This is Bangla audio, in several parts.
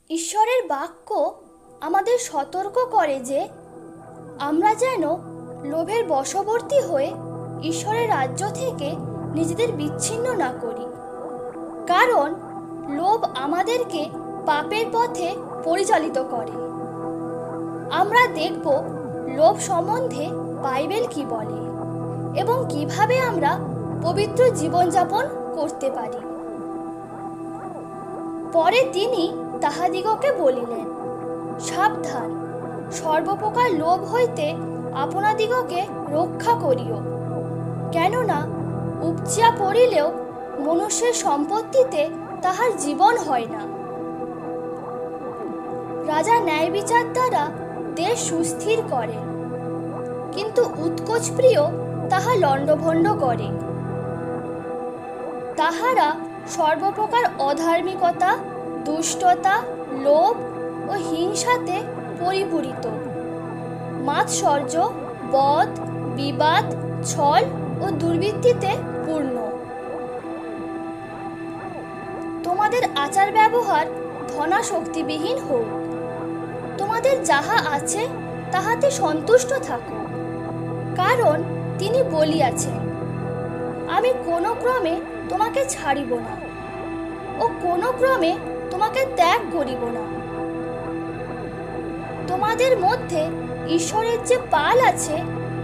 ঈশ্বরের বাক্য আমাদের সতর্ক করে যে আমরা যেন লোভের বশবর্তী হয়ে ঈশ্বরের রাজ্য থেকে নিজেদের বিচ্ছিন্ন না করি, কারণ লোভ আমাদেরকে পাপের পথে পরিচালিত করে। আমরা দেখব লোভ সম্বন্ধে বাইবেল কি বলে এবং কিভাবে আমরা পবিত্র জীবনযাপন করতে পারি। পরে তিনি তাহাদিগকে বলিলেন, সাবধান, সর্বপ্রকার লোভ হইতে আপনাদিগকে রক্ষা করিও, কেননা উপচিয়া পড়িলেও মনুষ্যের সম্পত্তিতে তাহার জীবন হয় না। রাজা ন্যায় বিচার দ্বারা দেশ সুস্থির করেন, কিন্তু উৎকোচ প্রিয় তাহা লণ্ডভণ্ড করে। তাহারা সর্বপ্রকার অধার্মিকতা, দুষ্টতা, লোভ ও হিংসাতে পরিপূরিত, মাৎসর্য, বদ, বিবাদ, ছল ও দুর্বৃত্তিতে পূর্ণ। তোমাদের আচার ব্যবহার ধনাশক্তিবিহীন হোক, তোমাদের যাহা আছে তাহাতে সন্তুষ্ট থাকো, কারণ তিনি বলিয়াছেন, আমি কোনো ক্রমে তোমাকে ছাড়িব না ও কোনো ক্রমে তোমাকে ত্যাগ করিব না। তোমাদের মধ্যে ঈশ্বরের যে পাল আছে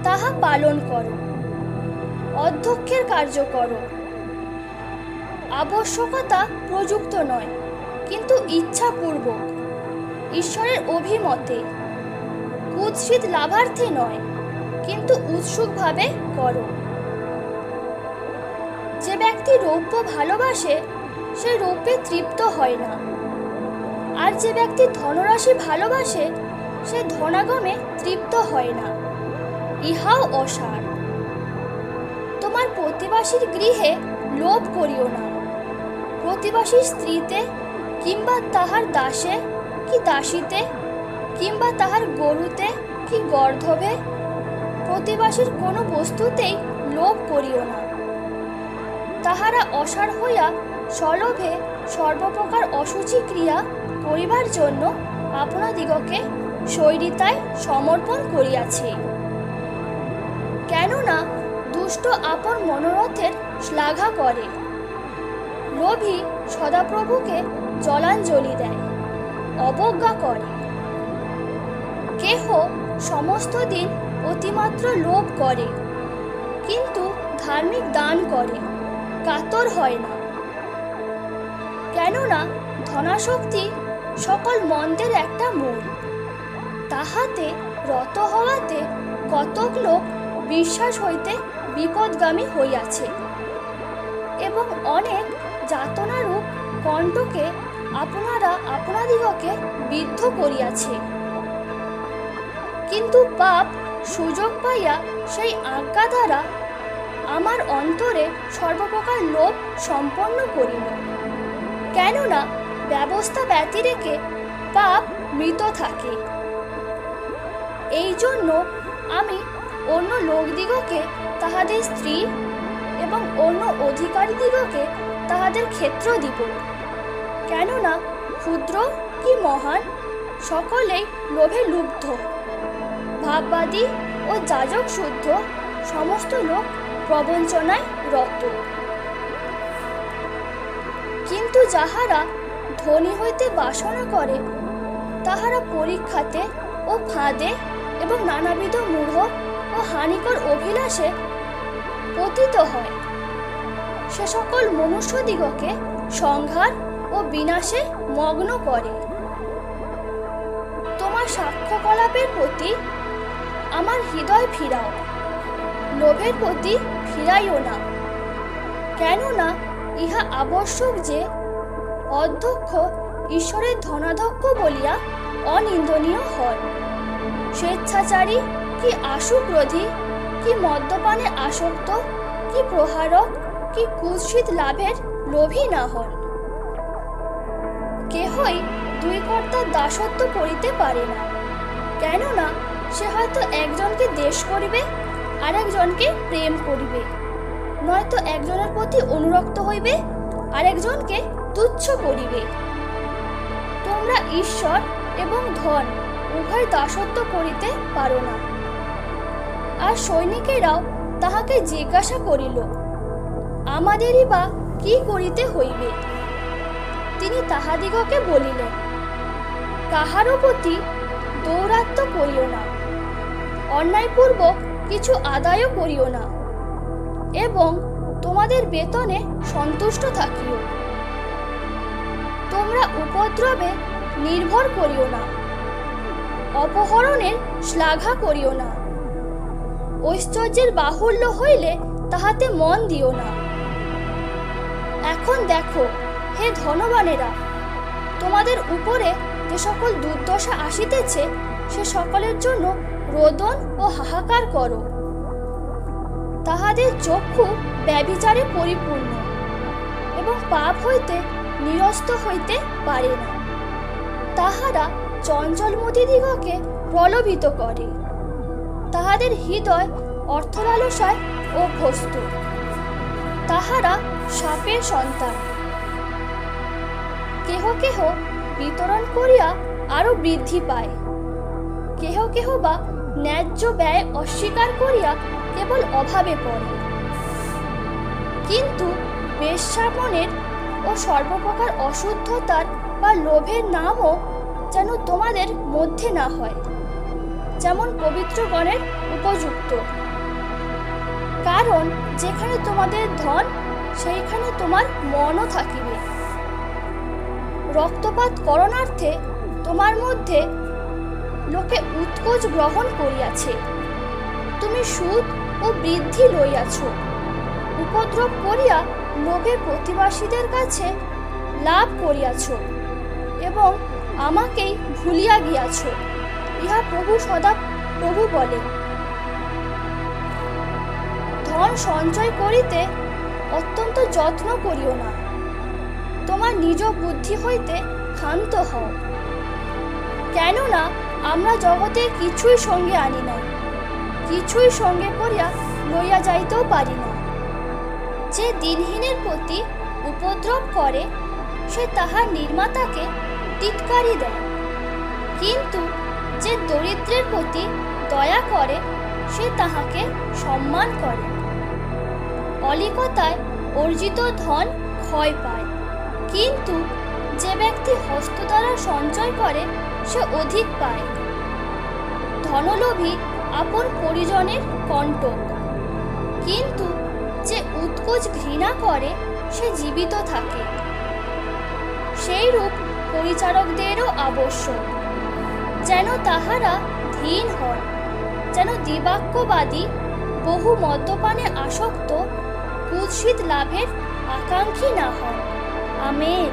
তাহা পালন করো, অধ্যক্ষের কার্য করো, আবশ্যকতা প্রযুক্ত নয়, কিন্তু ইচ্ছাপূর্বক, ঈশ্বরের অভিমতে, কুৎসিত লাভার্থে নয়, কিন্তু উৎসুকভাবে করো। যে ব্যক্তি রৌপ্য ভালোবাসে সে রৌপ্যে তৃপ্ত হয় না, আর যে ব্যক্তি ধনরাশি ভালোবাসে সে ধনাগমে তৃপ্ত হয় না, ইহাও অসার। তোমার প্রতিবাসীর গৃহে লোভ করিও না, প্রতিবাসীর স্ত্রীতে কিংবা তাহার দাসে কি দাসীতে কিংবা তাহার গরুতে কি গর্ধবে, প্রতিবাসীর কোনো বস্তুতেই লোভ করিও না। তাহারা অসার হইয়া সলোভে সর্বপ্রকার অসুচি ক্রিয়া করিবার জন্য আপনাদিগকে শৈরিতায় সমর্পণ করিয়াছে। কেননা দুষ্ট আপন মনোরথের শ্লাঘা করে, লোভী সদাপ্রভুকে জলাঞ্জলি দেয়, অবজ্ঞা করে। কেহ সমস্ত দিন অতিমাত্র লোভ করে, কিন্তু ধার্মিক দান করে, কাতর হয় না। কেননা ধনাসক্তি সকল মন্দের একটা মূল, তাহাতে রত হওয়াতে কতক লোক বিশ্বাস হইতে বিপদগামী হইয়াছে, এবং অনেক যাতনারূপ কণ্টকে আপনারা আপনাদিগকে বিদ্ধ করিয়াছে। কিন্তু পাপ সুযোগ পাইয়া সেই আজ্ঞা দ্বারা আমার অন্তরে সর্বপ্রকার লোভ সম্পন্ন করিল, কেননা ব্যবস্থা ব্যতিরেকে পাপ মৃত থাকে। এই জন্য আমি অন্য লোকদিগকে তাহাদের স্ত্রী এবং অন্য অধিকারীদিগকে তাহাদের ক্ষেত্র দিব, কেননা ক্ষুদ্র কি মহান সকলেই লোভে লুব্ধ, ভাববাদী ও যাজক শুদ্ধ সমস্ত লোক প্রবঞ্চনায় রত। কিন্তু যাহারা ধনী হইতে বাসনা করে তাহারা পরীক্ষাতে ও ফাঁদে এবং নানাবিধ মূঢ় ও হানিকর অভিলাষে পতিত হয়, সে সকল মনুষ্যদিগকে সংহার ও বিনাশে মগ্ন করে। তোমার সাক্ষ্যকলাপের প্রতি আমার হৃদয় ফিরাও, লোভের প্রতি ফিরাইও না, কেননা ইহা আবশ্যক যে অধ্যক্ষ ঈশ্বরের ধনাধ্যক্ষ বলিয়া অনিন্দনীয় হন, স্বেচ্ছাচারী কি আশুক্রোধী কি মদ্যপানে আসক্ত কি প্রহারক কি কুৎসিত লাভের লোভী না হন। কেহই দুই কর্তার দাসত্ব করিতে পারে না, কেননা সে হয়তো একজনকে দেশ করিবে আর একজনকে প্রেম করিবে, নয়তো একজনের প্রতি অনুরক্ত হইবে আর একজনকে তুচ্ছ করিবে। তোমরা তোমরা ঈশ্বর এবং ধন উভয় দাসত্ব করিতে পারো না। আর সৈনিকেরাও তাহাকে জিজ্ঞাসা করিল, আমাদেরই বা কি করিতে হইবে? তিনি তাহাদিগকে বলিলেন, কাহারও প্রতি দৌরাত্ম্য করিও না, অন্যায়পূর্বক কিছু আদায়ও করিও না, এবং তোমাদের বেতনে সন্তুষ্ট থাকিও। তোমরা উপদ্রবে নির্ভর করিও না, অপহরণের শ্লাঘা করিও না, ঐশ্বর্যের বাহুল্য হইলে তাহাতে মন দিও না। এখন দেখো হে ধনবানেরা, তোমাদের উপরে যে সকল দুর্দশা আসিতেছে সে সকলের জন্য রোদন ও হাহাকার করো। তাহাদের চক্ষু ব্যভিচারে পরিপূর্ণ এবং পাপ হইতে নিরস্ত হইতে পারে না। তাহারা চঞ্চলমতিদিগকে প্রলোভিত করে, তাহাদের হৃদয় অর্থলালসায় অভ্যস্ত। তাহারা সাপের সন্তান, কেহ কেহ বিতরণ করিয়া আরো বৃদ্ধি পায়, কেহ কেহ বা ন্যায্য ব্যয় অস্বীকার করিয়া কেবল অভাবে পড়ে। কিন্তু বেশ্যাপনের ও সর্বপ্রকার অশুদ্ধতার বা লোভের নামও যেন তোমাদের মধ্যে না হয়, যেমন পবিত্রগণের উপযুক্ত। কারণ যেখানে তোমাদের ধন সেইখানে তোমার মনও থাকিবে। রক্তপাত করণার্থে তোমার মধ্যে লোকে উৎকোচ গ্রহণ করিয়াছে, তুমি সুদ ও বৃদ্ধি লইয়াছ, উপদ্রব করিয়া লোভে প্রতিবাসীদের কাছে লাভ করিয়াছ, এবং আমাকেই ভুলিয়া গিয়াছ। ইহা প্রভু বলে। ধন সঞ্চয় করিতে অত্যন্ত যত্ন করিও না, তোমার নিজ বুদ্ধি হইতে ক্ষান্ত হও। কেননা আমরা জগতে কিছুই সঙ্গে আনি নাই, কিছুই সঙ্গে করিয়া লইয়া যাইতেও পারি না। যে দিনহীনের প্রতি উপদ্রব করে সে তাহার নির্মাতাকে টিটকারি দেয়, কিন্তু যে দরিদ্রের প্রতি দয়া করে সে তাহাকে সম্মান করে। অলিকতায় অর্জিত ধন ক্ষয় পায়, কিন্তু যে ব্যক্তি হস্ত দ্বারা সঞ্চয় করে সে অধিক পায়। ধনলোভী আপন পরিজনের কণ্টক, কিন্তু যে উৎকোচ ঘৃণা করে সে জীবিত থাকে। সেইরূপ পরিচারকদেরও আবশ্যক, যেন তাহারা ধীন হন, যেন দিবাক্যবাদী, বহু মদ্যপানে আসক্ত, কুৎসিত লাভের আকাঙ্ক্ষী না হন। আমেন।